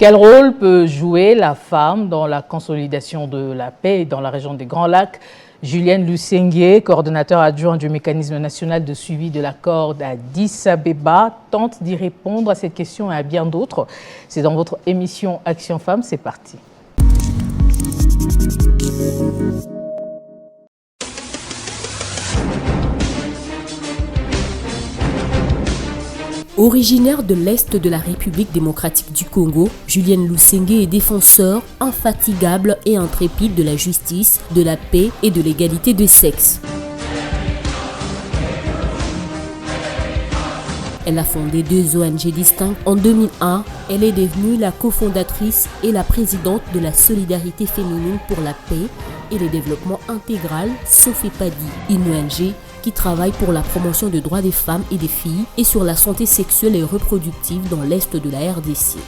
Quel rôle peut jouer la femme dans la consolidation de la paix dans la région des Grands Lacs? Julienne Lusenge, coordonnateur adjoint du mécanisme national de suivi de l'accord d'Addis Abeba, tente d'y répondre à cette question et à bien d'autres. C'est dans votre émission Action Femmes, c'est parti. Originaire de l'Est de la République démocratique du Congo, Julienne Lusenge est défenseur infatigable et intrépide de la justice, de la paix et de l'égalité de sexe. Elle a fondé 2 ONG distinctes. En 2001, elle est devenue la cofondatrice et la présidente de la Solidarité féminine pour la paix et le développement intégral, Sofepadi, une ONG qui travaille pour la promotion des droits des femmes et des filles et sur la santé sexuelle et reproductive dans l'Est de la RDC.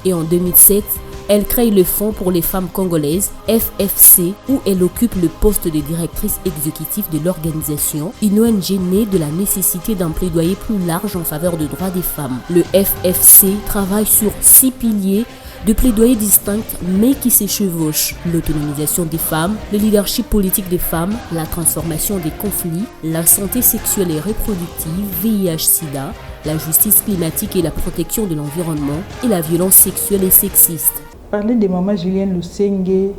Et en 2007, elle crée le Fonds pour les femmes congolaises, FFC, où elle occupe le poste de directrice exécutive de l'organisation, une ONG née de la nécessité d'un plaidoyer plus large en faveur des droits des femmes. Le FFC travaille sur 6 piliers de plaidoyers distincts mais qui se chevauchent: l'autonomisation des femmes, le leadership politique des femmes, la transformation des conflits, la santé sexuelle et reproductive, VIH-Sida, la justice climatique et la protection de l'environnement et la violence sexuelle et sexiste. Parler de maman Julienne Lusenge,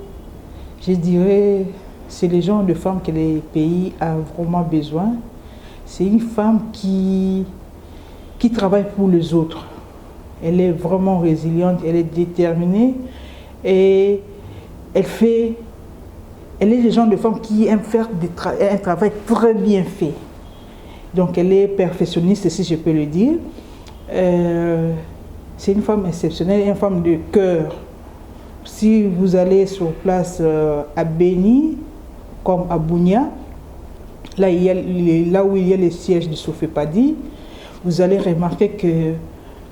je dirais, c'est le genre de femme que le pays a vraiment besoin. C'est une femme qui travaille pour les autres. Elle est vraiment résiliente, elle est déterminée et elle est le genre de femme qui aime faire un travail très bien fait. Donc elle est perfectionniste, si je peux le dire. C'est une femme exceptionnelle, une femme de cœur. Si vous allez sur place à Beni, comme à Bunia, là où il y a le siège de Sofepadi, vous allez remarquer que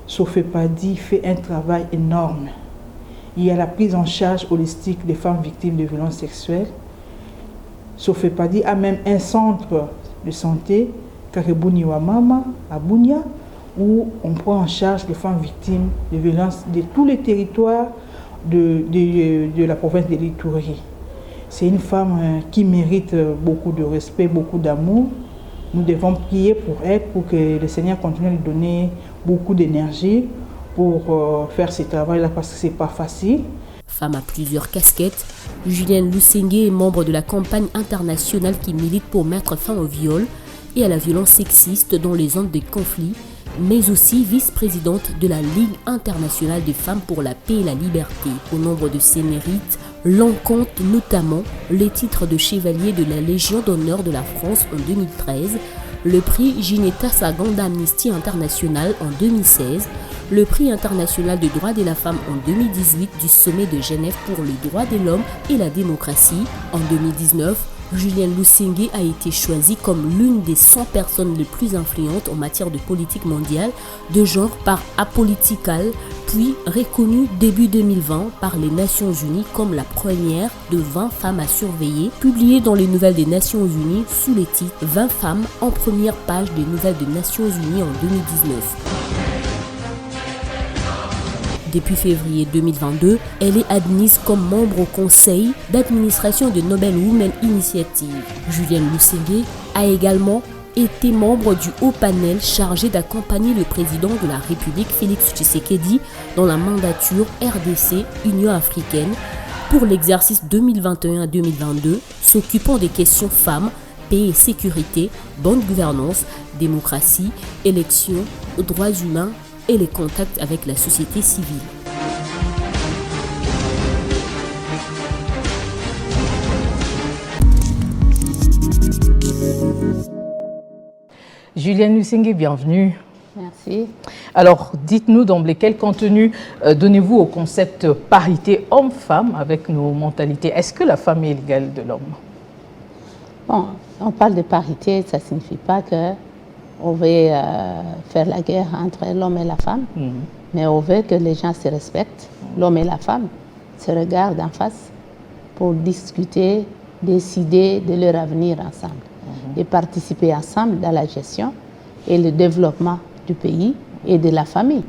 Sofepadi fait un travail énorme. Il y a la prise en charge holistique des femmes victimes de violences sexuelles. Sofepadi a même un centre de santé, Karebuni Wamama, à Bunia, où on prend en charge les femmes victimes de violences de tous les territoires de la province de l'Ituri. C'est une femme qui mérite beaucoup de respect, beaucoup d'amour. Nous devons prier pour elle, pour que le Seigneur continue de lui donner beaucoup d'énergie pour faire ce travail-là, parce que ce n'est pas facile. Femme à plusieurs casquettes, Julienne Lusenge est membre de la campagne internationale qui milite pour mettre fin au viol et à la violence sexiste dans les zones de conflit, mais aussi vice-présidente de la Ligue internationale des femmes pour la paix et la liberté. Au nombre de ses mérites, l'on compte notamment les titres de chevalier de la Légion d'honneur de la France en 2013, le prix Ginetta Saganda Amnesty International en 2016, le prix international des droits de la femme en 2018 du sommet de Genève pour les droits de l'homme et la démocratie. En 2019, Julienne Lusenge a été choisie comme l'une des 100 personnes les plus influentes en matière de politique mondiale de genre par Apolitical, puis reconnue début 2020 par les Nations Unies comme la première de 20 femmes à surveiller, publiée dans les Nouvelles des Nations Unies sous le titre 20 femmes en première page des Nouvelles des Nations Unies en 2019. Depuis février 2022, elle est admise comme membre au conseil d'administration de Nobel Women Initiative. Julienne Lusenge a également été membre du haut panel chargé d'accompagner le président de la République Félix Tshisekedi dans la mandature RDC Union africaine pour l'exercice 2021-2022, s'occupant des questions femmes, paix et sécurité, bonne gouvernance, démocratie, élections, droits humains et les contacts avec la société civile. Julienne Lusenge, bienvenue. Merci. Alors, dites-nous d'emblée, quel contenu donnez-vous au concept parité homme-femme avec nos mentalités? Est-ce que la femme est l'égale de l'homme? Bon, on parle de parité, ça ne signifie pas qu'on veut faire la guerre entre l'homme et la femme, mais on veut que les gens se respectent, l'homme et la femme se regardent en face pour discuter, décider de leur avenir ensemble et participer ensemble dans la gestion et le développement du pays et de la famille.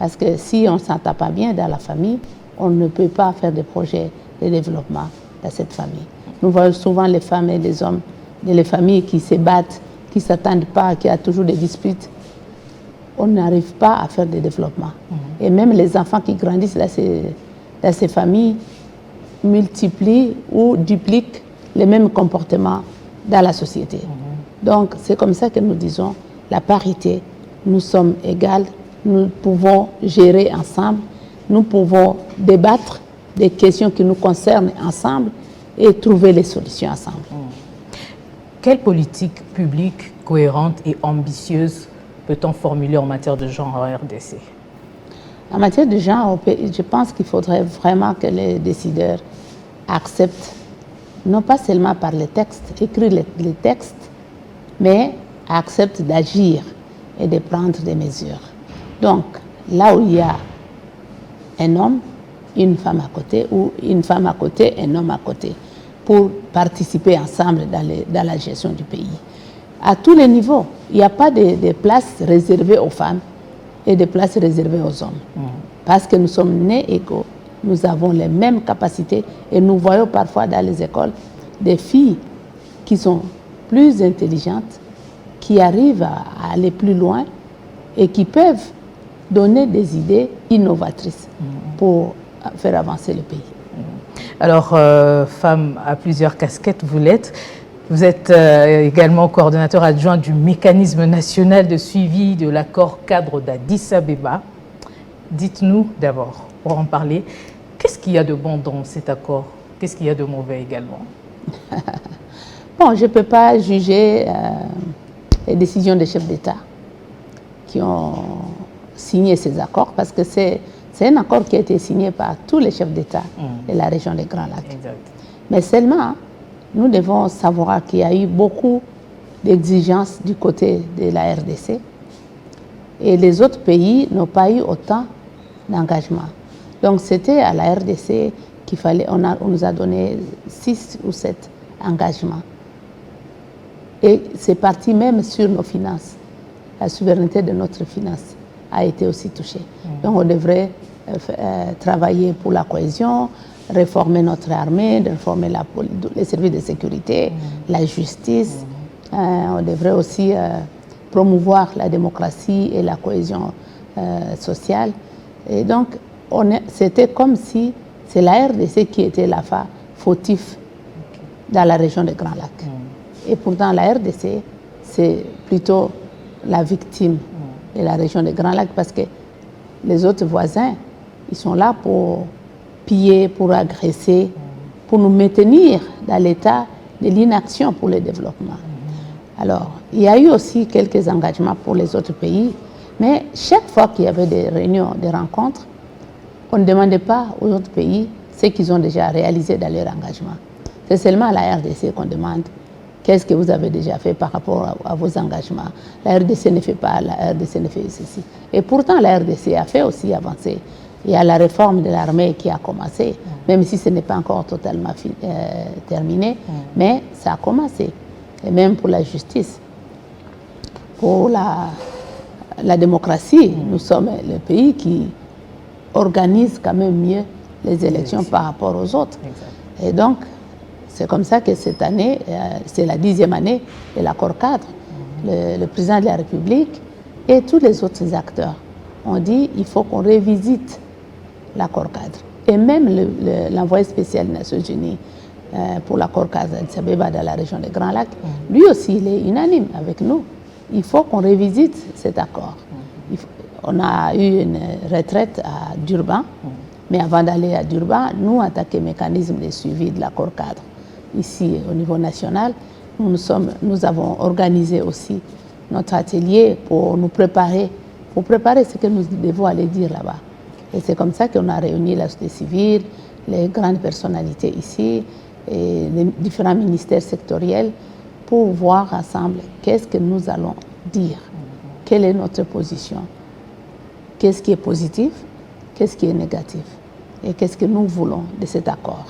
Parce que si on ne s'entend pas bien dans la famille, on ne peut pas faire des projets de développement dans cette famille. Nous voyons souvent les femmes et les hommes, les familles qui se battent, qui ne s'attendent pas, qui ont toujours des disputes. On n'arrive pas à faire des développements. Et même les enfants qui grandissent dans ces familles multiplient ou dupliquent les mêmes comportements dans la société. Donc c'est comme ça que nous disons la parité, nous sommes égales, nous pouvons gérer ensemble, nous pouvons débattre des questions qui nous concernent ensemble et trouver les solutions ensemble. Quelle politique publique cohérente et ambitieuse peut-on formuler en matière de genre en RDC? En matière de genre, je pense qu'il faudrait vraiment que les décideurs acceptent, non pas seulement par les textes, écrire les textes, mais acceptent d'agir et de prendre des mesures. Donc, là où il y a un homme, une femme à côté, ou une femme à côté, un homme à côté, pour participer ensemble dans la gestion du pays. À tous les niveaux, il n'y a pas de places réservées aux femmes et de places réservées aux hommes. Parce que nous sommes nés égaux, nous avons les mêmes capacités et nous voyons parfois dans les écoles des filles qui sont plus intelligentes, qui arrivent à aller plus loin et qui peuvent donner des idées innovatrices pour faire avancer le pays. Alors, femme à plusieurs casquettes, vous l'êtes. Vous êtes également coordonnateur adjoint du mécanisme national de suivi de l'accord cadre d'Addis Abeba. Dites-nous d'abord, pour en parler, qu'est-ce qu'il y a de bon dans cet accord? Qu'est-ce qu'il y a de mauvais également? Bon, je ne peux pas juger les décisions des chefs d'État qui ont signé ces accords parce que c'est un accord qui a été signé par tous les chefs d'État de la région des Grands Lacs. Exact. Mais seulement, nous devons savoir qu'il y a eu beaucoup d'exigences du côté de la RDC et les autres pays n'ont pas eu autant d'engagement. Donc c'était à la RDC qu'il fallait, on nous a donné 6 ou 7 engagements. Et c'est parti même sur nos finances. La souveraineté de notre finance a été aussi touchée. Donc on devrait travailler pour la cohésion, réformer notre armée, réformer les services de sécurité, la justice. On devrait aussi promouvoir la démocratie et la cohésion sociale. Et donc, c'était comme si c'est la RDC qui était la fautif dans la région des Grands Lacs. Et pourtant, la RDC, c'est plutôt la victime de la région des Grands Lacs parce que les autres voisins, ils sont là pour piller, pour agresser, pour nous maintenir dans l'état de l'inaction pour le développement. Alors, il y a eu aussi quelques engagements pour les autres pays, mais chaque fois qu'il y avait des réunions, des rencontres, on ne demandait pas aux autres pays ce qu'ils ont déjà réalisé dans leur engagement. C'est seulement à la RDC qu'on demande qu'est-ce que vous avez déjà fait par rapport à vos engagements. La RDC ne fait pas, la RDC ne fait ceci. Et pourtant, la RDC a fait aussi avancer. Il y a la réforme de l'armée qui a commencé, même si ce n'est pas encore totalement terminé, mais ça a commencé. Et même pour la justice, pour la démocratie, nous sommes le pays qui organise quand même mieux les élections par rapport aux autres. Exact. Et donc, c'est comme ça que cette année, c'est la 10e année de l'accord cadre. Le président de la République et tous les autres acteurs ont dit qu'il faut qu'on révisite l'accord cadre. Et même l'envoyé spécial des Nations Unies pour l'accord cadre d'Addis Abeba dans la région des Grands Lacs, lui aussi, il est unanime avec nous. Il faut qu'on révisite cet accord. On a eu une retraite à Durban, mais avant d'aller à Durban, nous, en tant que mécanisme de suivi de l'accord cadre, ici au niveau national, nous avons organisé aussi notre atelier pour nous préparer, ce que nous devons aller dire là-bas. Et c'est comme ça qu'on a réuni la société civile, les grandes personnalités ici, et les différents ministères sectoriels pour voir ensemble qu'est-ce que nous allons dire, quelle est notre position, qu'est-ce qui est positif, qu'est-ce qui est négatif et qu'est-ce que nous voulons de cet accord.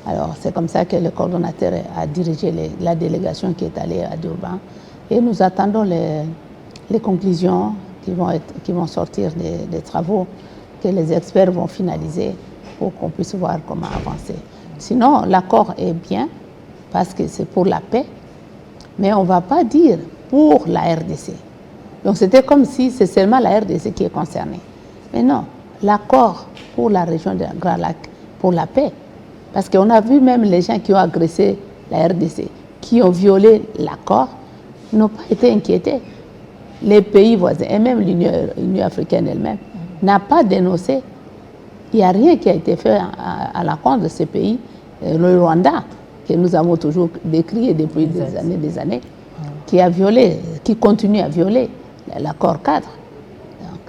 Alors c'est comme ça que le coordonnateur a dirigé la délégation qui est allée à Durban et nous attendons les conclusions qui vont sortir des travaux que les experts vont finaliser pour qu'on puisse voir comment avancer. Sinon, l'accord est bien parce que c'est pour la paix, mais on ne va pas dire pour la RDC. Donc c'était comme si c'est seulement la RDC qui est concernée. Mais non, l'accord pour la région de Grand Lac, pour la paix, parce qu'on a vu même les gens qui ont agressé la RDC, qui ont violé l'accord, n'ont pas été inquiétés. Les pays voisins, et même l'Union africaine elle-même, n'a pas dénoncé. Il n'y a rien qui a été fait à l'encontre de ces pays. Le Rwanda, que nous avons toujours décrié depuis des années, qui a violé, qui continue à violer l'accord cadre. Donc,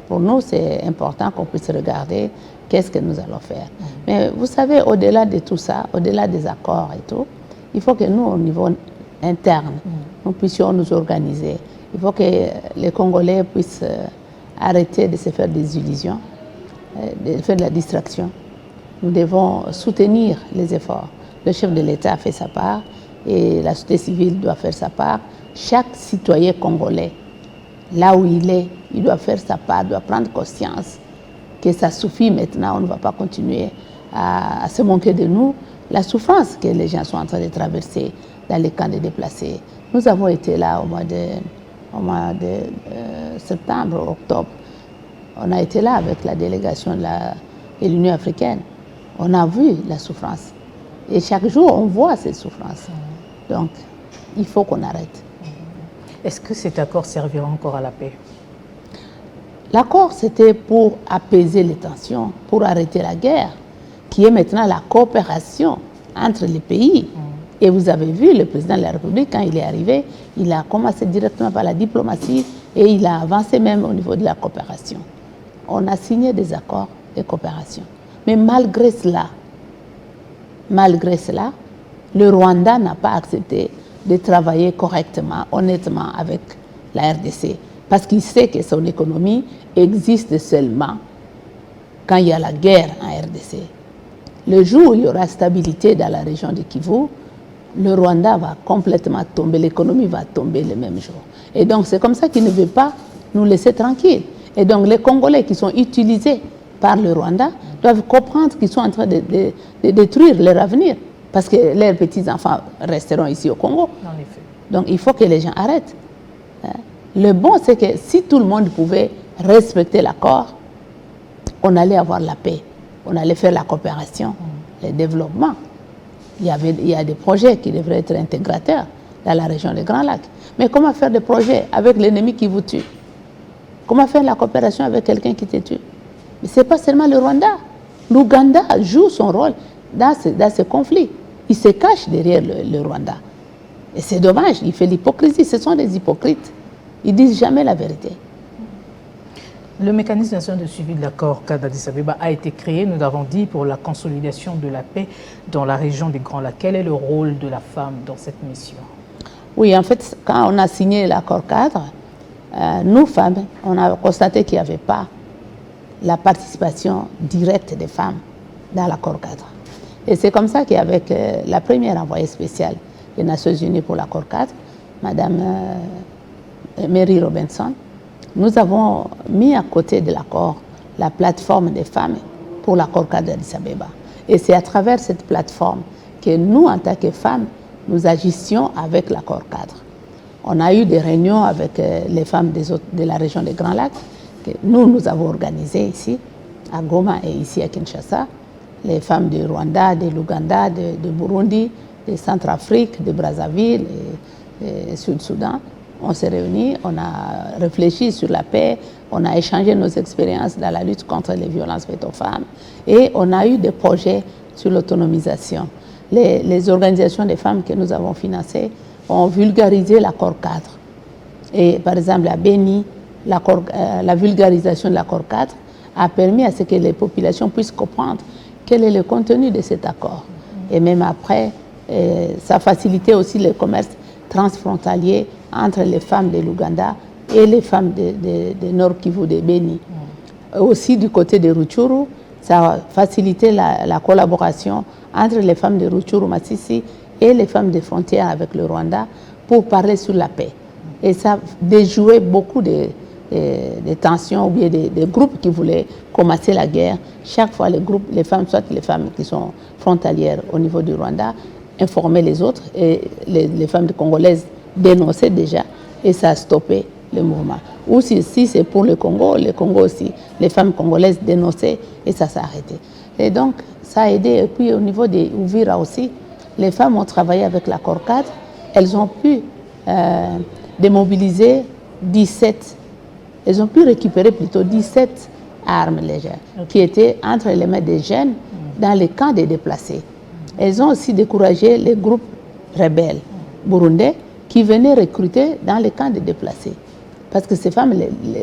pour nous, c'est important qu'on puisse regarder qu'est-ce que nous allons faire. Mais vous savez, au-delà de tout ça, au-delà des accords et tout, il faut que nous, au niveau interne, nous puissions nous organiser. Il faut que les Congolais puissent arrêter de se faire des illusions, de faire de la distraction. Nous devons soutenir les efforts. Le chef de l'État a fait sa part et la société civile doit faire sa part. Chaque citoyen congolais, là où il est, il doit faire sa part, doit prendre conscience que ça suffit maintenant, on ne va pas continuer à se moquer de nous. La souffrance que les gens sont en train de traverser dans les camps de déplacés. Nous avons été là au mois de septembre, octobre. On a été là avec la délégation de l'Union africaine. On a vu la souffrance. Et chaque jour, on voit cette souffrance. Donc, il faut qu'on arrête. Est-ce que cet accord servira encore à la paix? L'accord, c'était pour apaiser les tensions, pour arrêter la guerre, qui est maintenant la coopération entre les pays. Et vous avez vu, le président de la République, quand il est arrivé, il a commencé directement par la diplomatie et il a avancé même au niveau de la coopération. On a signé des accords de coopération. Mais malgré cela, le Rwanda n'a pas accepté de travailler correctement, honnêtement avec la RDC. Parce qu'il sait que son économie existe seulement quand il y a la guerre en RDC. Le jour où il y aura stabilité dans la région de Kivu, le Rwanda va complètement tomber, l'économie va tomber le même jour. Et donc c'est comme ça qu'il ne veut pas nous laisser tranquilles. Et donc les Congolais qui sont utilisés par le Rwanda doivent comprendre qu'ils sont en train de détruire leur avenir. Parce que leurs petits-enfants resteront ici au Congo. En effet. Donc il faut que les gens arrêtent. Le bon, c'est que si tout le monde pouvait respecter l'accord, on allait avoir la paix, on allait faire la coopération, le développement. Il y a des projets qui devraient être intégrateurs dans la région des Grands Lacs. Mais comment faire des projets avec l'ennemi qui vous tue? Comment faire la coopération avec quelqu'un qui te tue? Mais ce n'est pas seulement le Rwanda. L'Ouganda joue son rôle dans ce conflit. Il se cache derrière le Rwanda. Et c'est dommage, il fait l'hypocrisie. Ce sont des hypocrites. Ils ne disent jamais la vérité. Le mécanisme national de suivi de l'accord cadre d'Addis Abeba a été créé, nous l'avons dit, pour la consolidation de la paix dans la région des Grands Lacs. Quel est le rôle de la femme dans cette mission? Oui, en fait, quand on a signé l'accord cadre, nous, femmes, on a constaté qu'il n'y avait pas la participation directe des femmes dans l'accord cadre. Et c'est comme ça qu'avec la première envoyée spéciale des Nations Unies pour l'accord cadre, Madame Mary Robinson, nous avons mis à côté de l'accord la plateforme des femmes pour l'accord cadre d'Addis Abeba. Et c'est à travers cette plateforme que nous, en tant que femmes, nous agissions avec l'accord cadre. On a eu des réunions avec les femmes de la région des Grands Lacs, que nous avons organisées ici, à Goma et ici à Kinshasa. Les femmes du Rwanda, de l'Ouganda, de Burundi, de Centrafrique, de Brazzaville et Sud-Soudan. On s'est réunis, on a réfléchi sur la paix, on a échangé nos expériences dans la lutte contre les violences faites aux femmes et on a eu des projets sur l'autonomisation. Les organisations des femmes que nous avons financées ont vulgarisé l'accord cadre. Et par exemple, à Béni, la vulgarisation de l'accord cadre a permis à ce que les populations puissent comprendre quel est le contenu de cet accord. Et même après, ça a facilité aussi le commerce transfrontalier entre les femmes de l'Ouganda et les femmes de Nord Kivu, de Béni. Aussi du côté de Rutshuru, ça a facilité la collaboration entre les femmes de Rutshuru, Masisi et les femmes des frontières avec le Rwanda pour parler sur la paix. Et ça a déjoué beaucoup de des tensions ou bien des groupes qui voulaient commencer la guerre, chaque fois les femmes, soit les femmes qui sont frontalières au niveau du Rwanda, informaient les autres et les femmes congolaises dénonçaient déjà et ça a stoppé le mouvement. Ou si c'est pour le Congo aussi, les femmes congolaises dénonçaient et ça s'est arrêté. Et donc, ça a aidé. Et puis au niveau des Ouvira aussi, les femmes ont travaillé avec l'accord cadre. Elles ont pu démobiliser 17, elles ont pu récupérer plutôt 17 armes légères qui étaient entre les mains des jeunes dans les camps des déplacés. Elles ont aussi découragé les groupes rebelles burundais qui venaient recruter dans les camps des déplacés. Parce que ces femmes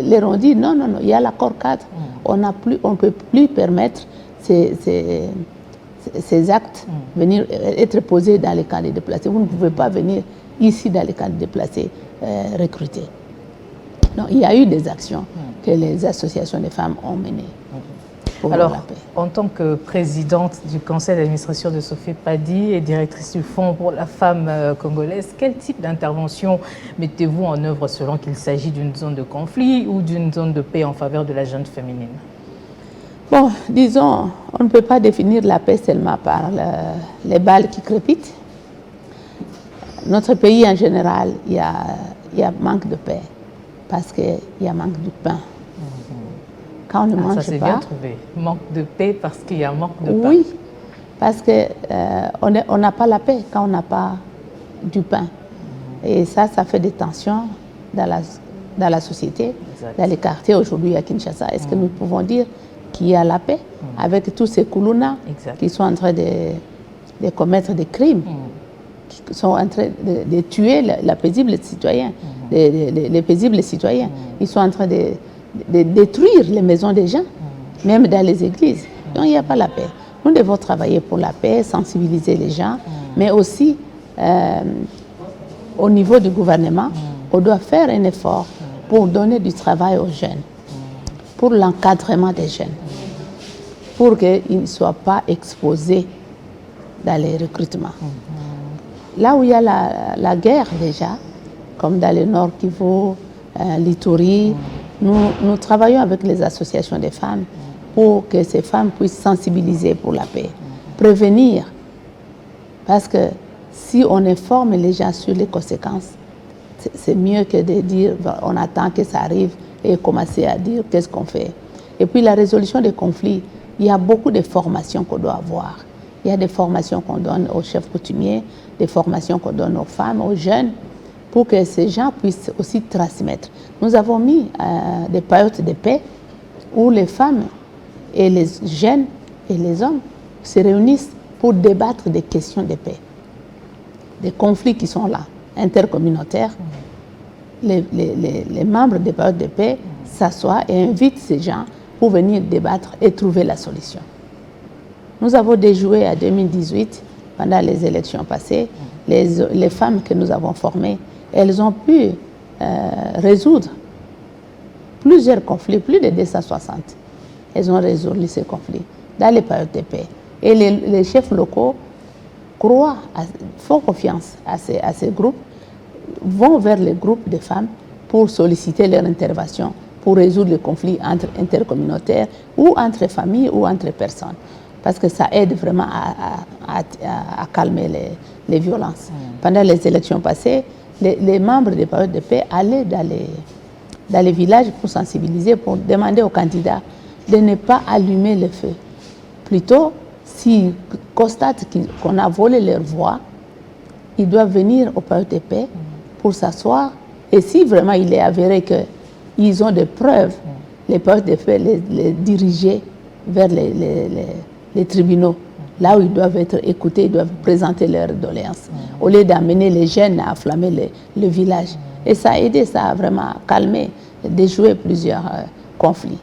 leur ont dit non, il y a l'accord cadre, on ne peut plus permettre ces actes venir être posés dans les camps des déplacés. Vous ne pouvez pas venir ici dans les camps des déplacés recruter. Donc, il y a eu des actions que les associations des femmes ont menées. Alors, en tant que présidente du conseil d'administration de Sofepadi et directrice du Fonds pour la femme congolaise, quel type d'intervention mettez-vous en œuvre selon qu'il s'agit d'une zone de conflit ou d'une zone de paix en faveur de la jeune féminine? Bon, disons, on ne peut pas définir la paix seulement par les balles qui crépitent. Notre pays en général, il y a manque de paix parce qu'il y a manque de pain. Quand on ne mange ça c'est pas, bien trouvé. Manque de paix parce qu'il y a manque de pain. Oui, parce qu'on n'a pas la paix quand on n'a pas du pain. Et ça fait des tensions dans la société, dans les quartiers aujourd'hui à Kinshasa. Est-ce que nous pouvons dire qu'il y a la paix avec tous ces Koulouna qui sont en train de commettre des crimes, qui sont en train de tuer les paisibles citoyens, les paisibles citoyens. Ils sont en train de détruire les maisons des gens, même dans les églises. Donc il n'y a pas la paix. Nous devons travailler pour la paix, sensibiliser les gens, mais aussi au niveau du gouvernement, on doit faire un effort pour donner du travail aux jeunes, pour l'encadrement des jeunes, pour qu'ils ne soient pas exposés dans les recrutements. Là où il y a la guerre déjà, comme dans le Nord Kivu, l'Ituri, nous travaillons avec les associations des femmes pour que ces femmes puissent sensibiliser pour la paix, prévenir. Parce que si on informe les gens sur les conséquences, c'est mieux que de dire on attend que ça arrive et commencer à dire qu'est-ce qu'on fait. Et puis la résolution des conflits, il y a beaucoup de formations qu'on doit avoir. Il y a des formations qu'on donne aux chefs coutumiers, des formations qu'on donne aux femmes, aux jeunes, pour que ces gens puissent aussi transmettre. Nous avons mis des périodes de paix où les femmes et les jeunes et les hommes se réunissent pour débattre des questions de paix, des conflits qui sont là, intercommunautaires. Les membres des périodes de paix s'assoient et invitent ces gens pour venir débattre et trouver la solution. Nous avons déjoué à 2018, pendant les élections passées, les femmes que nous avons formées, elles ont pu résoudre plusieurs conflits, plus de 260. Elles ont résolu ces conflits dans les périodes de paix. Et les chefs locaux font confiance à ces groupes, vont vers les groupes de femmes pour solliciter leur intervention, pour résoudre les conflits intercommunautaires ou entre familles ou entre personnes. Parce que ça aide vraiment à calmer les violences. Pendant les élections passées, les membres des périodes de paix allaient dans les villages pour sensibiliser, pour demander aux candidats de ne pas allumer le feu. Plutôt, s'ils constatent qu'on a volé leur voix, ils doivent venir aux périodes de paix pour s'asseoir. Et si vraiment il est avéré qu'ils ont des preuves, les périodes de paix les diriger vers les tribunaux, là où ils doivent être écoutés, ils doivent présenter leurs doléances, au lieu d'amener les jeunes à enflammer le village. Et ça a aidé, ça a vraiment calmé, déjoué plusieurs conflits.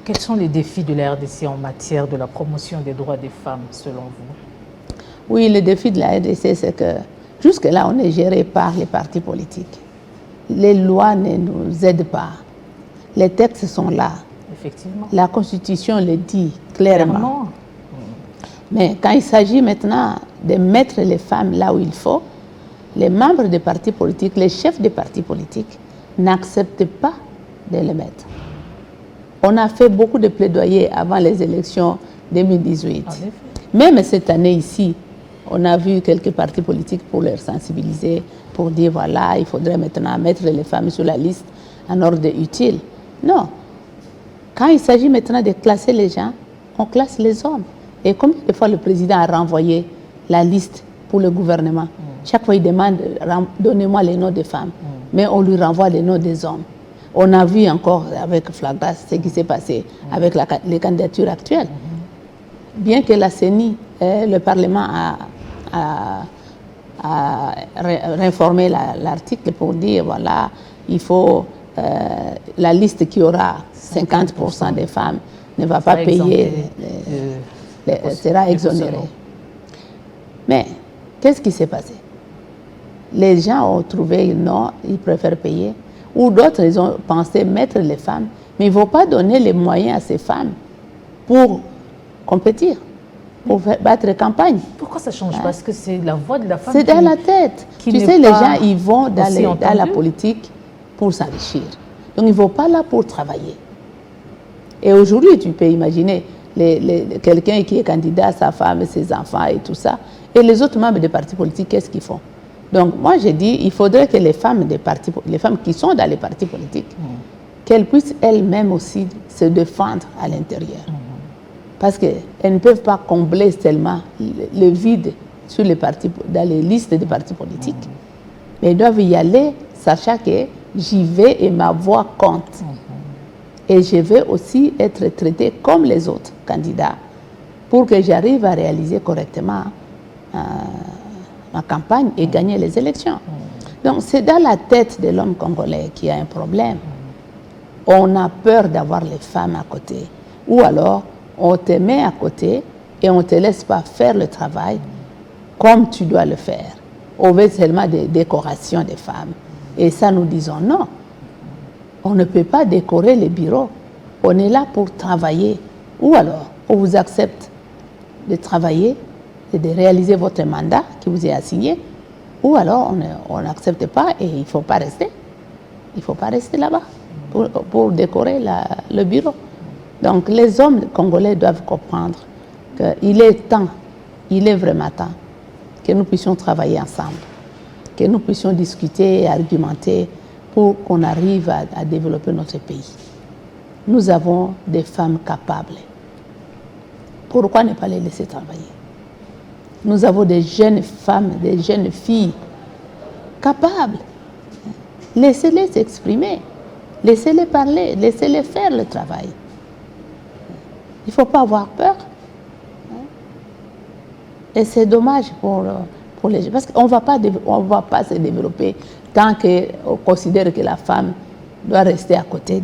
Quels sont les défis de la RDC en matière de la promotion des droits des femmes, selon vous? Oui, le défi de la RDC, c'est que jusque-là, on est géré par les partis politiques. Les lois ne nous aident pas. Les textes sont là. Effectivement. La Constitution le dit clairement. Mais quand il s'agit maintenant de mettre les femmes là où il faut, les membres des partis politiques, les chefs des partis politiques n'acceptent pas de le mettre. On a fait beaucoup de plaidoyers avant les élections 2018. Même cette année ici, on a vu quelques partis politiques pour les sensibiliser, pour dire voilà, il faudrait maintenant mettre les femmes sur la liste en ordre utile. Non. Quand il s'agit maintenant de classer les gens, on classe les hommes. Et combien de fois le président a renvoyé la liste pour le gouvernement? Chaque fois, il demande, donnez-moi les noms des femmes. Mais on lui renvoie les noms des hommes. On a vu encore avec Flagras ce qui s'est passé avec les candidatures actuelles. Bien que la CENI, le Parlement a réformé l'article pour dire, voilà, il faut, la liste qui aura 50% des femmes ne va pas payer, sera exonérée. Mais qu'est-ce qui s'est passé? Les gens ont trouvé non, ils préfèrent payer. Ou d'autres, ils ont pensé mettre les femmes, mais ils ne vont pas donner les moyens à ces femmes pour compétir, pour battre campagne. Pourquoi ça ne change pas? Parce que c'est la voix de la femme. C'est dans la tête. Tu sais, les gens, ils vont dans la politique pour s'enrichir. Donc, ils ne vont pas là pour travailler. Et aujourd'hui, tu peux imaginer quelqu'un qui est candidat, sa femme, ses enfants et tout ça. Et les autres membres des partis politiques, qu'est-ce qu'ils font? Donc, moi, j'ai dit, il faudrait que les femmes qui sont dans les partis politiques, qu'elles puissent elles-mêmes aussi se défendre à l'intérieur. Parce qu'elles ne peuvent pas combler seulement le vide sur dans les listes des partis politiques. Mais elles doivent y aller, sachant que j'y vais et ma voix compte. Et je vais aussi être traitée comme les autres candidats pour que j'arrive à réaliser correctement ma campagne et gagner les élections. Donc c'est dans la tête de l'homme congolais qu'il y a un problème. On a peur d'avoir les femmes à côté. Ou alors, on te met à côté et on ne te laisse pas faire le travail comme tu dois le faire. On veut seulement des décorations des femmes. Et ça, nous disons non. On ne peut pas décorer les bureaux. On est là pour travailler. Ou alors, on vous accepte de travailler et de réaliser votre mandat qui vous est assigné. Ou alors, on n'accepte pas et il ne faut pas rester. Il ne faut pas rester là-bas pour décorer le bureau. Donc, les hommes congolais doivent comprendre qu'il est temps, il est vraiment temps que nous puissions travailler ensemble, que nous puissions discuter et argumenter pour qu'on arrive à développer notre pays. Nous avons des femmes capables. Pourquoi ne pas les laisser travailler? Nous avons des jeunes femmes, des jeunes filles capables. Laissez-les s'exprimer, laissez-les parler, laissez-les faire le travail. Il ne faut pas avoir peur. Et c'est dommage pour les gens. Parce qu'on ne va pas se développer tant qu'on considère que la femme doit rester à côté.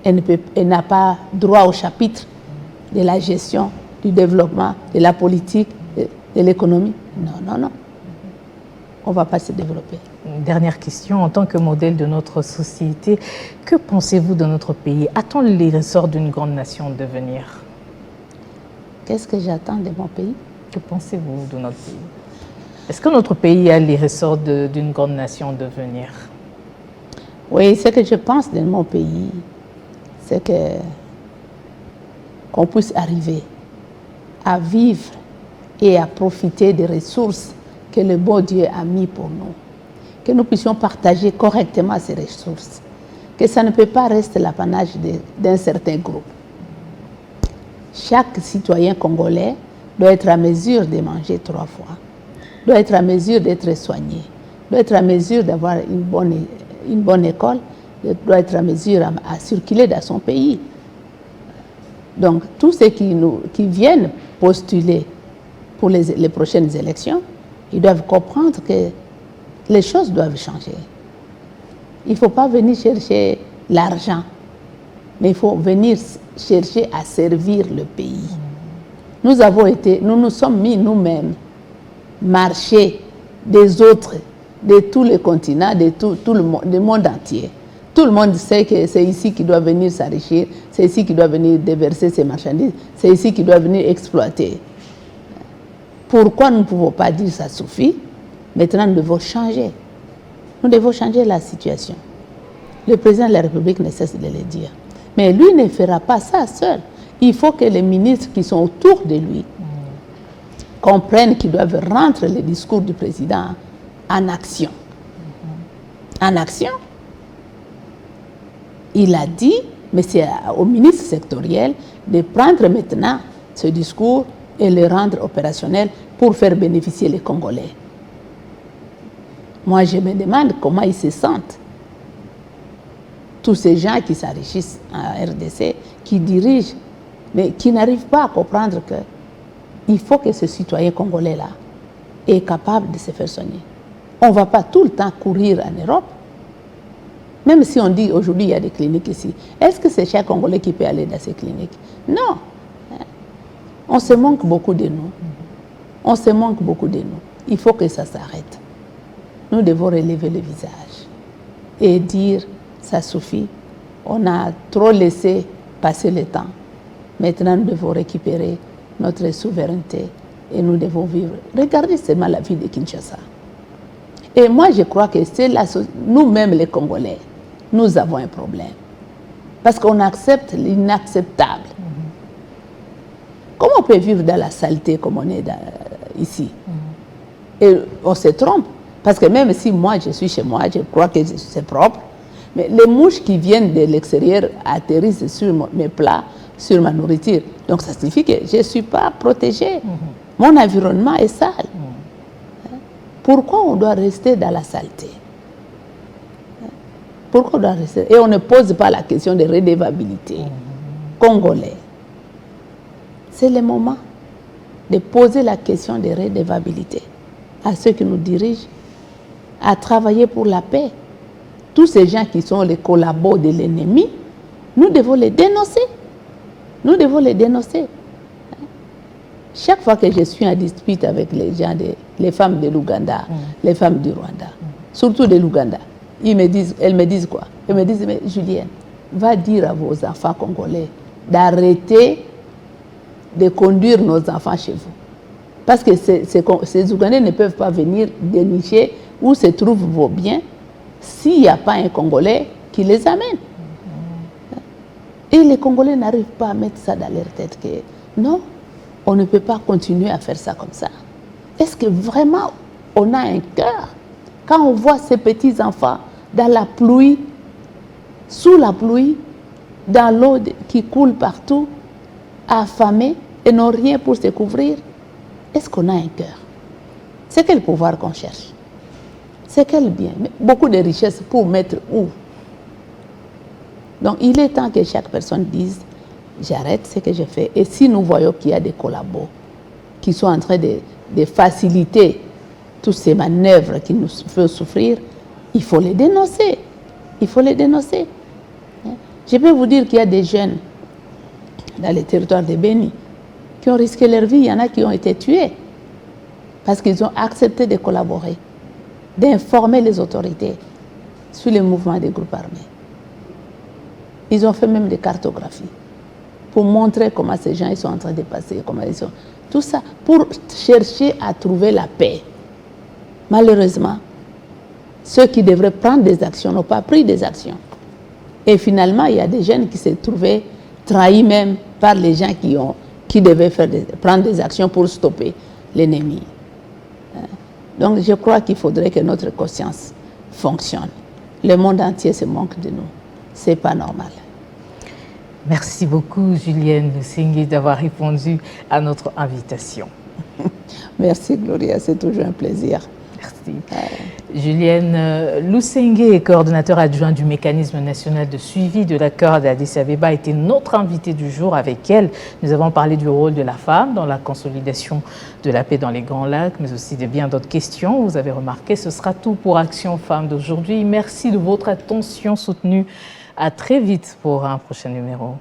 Elle n'a pas droit au chapitre de la gestion, du développement, de la politique, de l'économie. Non, non, non. On ne va pas se développer. Une dernière question. En tant que modèle de notre société, que pensez-vous de notre pays? A-t-on les ressorts d'une grande nation devenir? Qu'est-ce que j'attends de mon pays? Que pensez-vous de notre pays? Est-ce que notre pays a les ressorts d'une grande nation devenir? Oui, ce que je pense de mon pays, c'est qu'on puisse arriver à vivre et à profiter des ressources que le bon Dieu a mis pour nous. Que nous puissions partager correctement ces ressources. Que ça ne peut pas rester l'apanage d'un certain groupe. Chaque citoyen congolais doit être à mesure de manger 3 fois, doit être à mesure d'être soigné, doit être à mesure d'avoir une bonne école, doit être à mesure à circuler dans son pays. Donc, tous ceux qui viennent postuler pour les prochaines élections, ils doivent comprendre que les choses doivent changer. Il ne faut pas venir chercher l'argent, mais il faut venir chercher à servir le pays. Nous nous sommes mis nous-mêmes marcher des autres, de tous les continents, de tout le monde, du monde entier. Tout le monde sait que c'est ici qu'il doit venir s'enrichir, c'est ici qu'il doit venir déverser ses marchandises, c'est ici qu'il doit venir exploiter. Pourquoi nous ne pouvons pas dire ça suffit? Maintenant, nous devons changer. Nous devons changer la situation. Le président de la République ne cesse de le dire. Mais lui ne fera pas ça seul. Il faut que les ministres qui sont autour de lui comprennent qu'ils doivent rendre le discours du président en action. En action. Il a dit, mais c'est au ministre sectoriel de prendre maintenant ce discours et le rendre opérationnel pour faire bénéficier les Congolais. Moi, je me demande comment ils se sentent. Tous ces gens qui s'enrichissent en RDC, qui dirigent, mais qui n'arrivent pas à comprendre qu'il faut que ce citoyen congolais-là est capable de se faire soigner. On ne va pas tout le temps courir en Europe. Même si on dit aujourd'hui il y a des cliniques ici, est-ce que c'est chaque Congolais qui peut aller dans ces cliniques? Non. On se manque beaucoup de nous. On se manque beaucoup de nous. Il faut que ça s'arrête. Nous devons relever le visage et dire, ça suffit. On a trop laissé passer le temps. Maintenant, nous devons récupérer notre souveraineté et nous devons vivre. Regardez seulement la vie de Kinshasa. Et moi, je crois que c'est nous-mêmes les Congolais, nous avons un problème. Parce qu'on accepte l'inacceptable. Comment on peut vivre dans la saleté comme on est ici? Et on se trompe. Parce que même si moi, je suis chez moi, je crois que c'est propre, mais les mouches qui viennent de l'extérieur atterrissent sur mes plats, sur ma nourriture. Donc ça signifie que je ne suis pas protégée. Mon environnement est sale. Pourquoi on doit rester dans la saleté? Pourquoi on doit rester? Et on ne pose pas la question de redevabilité. Congolais. C'est le moment de poser la question de redevabilité à ceux qui nous dirigent, à travailler pour la paix. Tous ces gens qui sont les collabos de l'ennemi, nous devons les dénoncer. Nous devons les dénoncer. Chaque fois que je suis en dispute avec les femmes de l'Ouganda, les femmes du Rwanda, surtout de l'Ouganda, elles me disent quoi? Elles me disent, mais Julienne, va dire à vos enfants congolais d'arrêter de conduire nos enfants chez vous. Parce que ces Ougandais ne peuvent pas venir dénicher où se trouvent vos biens s'il n'y a pas un Congolais qui les amène. Et les Congolais n'arrivent pas à mettre ça dans leur tête que non, on ne peut pas continuer à faire ça comme ça. Est-ce que vraiment on a un cœur quand on voit ces petits-enfants dans la pluie, sous la pluie, dans l'eau qui coule partout, affamés et n'ont rien pour se couvrir? Est-ce qu'on a un cœur? C'est quel pouvoir qu'on cherche? C'est quel bien? Beaucoup de richesses pour mettre où? Donc il est temps que chaque personne dise, j'arrête ce que je fais. Et si nous voyons qu'il y a des collabos qui sont en train de faciliter toutes ces manœuvres qui nous font souffrir, il faut les dénoncer. Il faut les dénoncer. Je peux vous dire qu'il y a des jeunes dans les territoires de Béni qui ont risqué leur vie. Il y en a qui ont été tués parce qu'ils ont accepté de collaborer, d'informer les autorités sur les mouvements des groupes armés. Ils ont fait même des cartographies pour montrer comment ces gens ils sont en train de passer, comment ils sont... Tout ça pour chercher à trouver la paix. Malheureusement, ceux qui devraient prendre des actions n'ont pas pris des actions. Et finalement, il y a des jeunes qui se trouvaient trahis même par les gens qui devaient prendre des actions pour stopper l'ennemi. Donc je crois qu'il faudrait que notre conscience fonctionne. Le monde entier se moque de nous. Ce n'est pas normal. Merci beaucoup, Julienne Lusenge, d'avoir répondu à notre invitation. Merci, Gloria. C'est toujours un plaisir. Merci. Julienne Lusenge, coordonnateur adjoint du mécanisme national de suivi de l'accord d'Addis Abeba, a été notre invitée du jour. Avec elle, nous avons parlé du rôle de la femme dans la consolidation de la paix dans les Grands Lacs, mais aussi de bien d'autres questions. Vous avez remarqué, ce sera tout pour Action Femmes d'aujourd'hui. Merci de votre attention soutenue. À très vite pour un prochain numéro.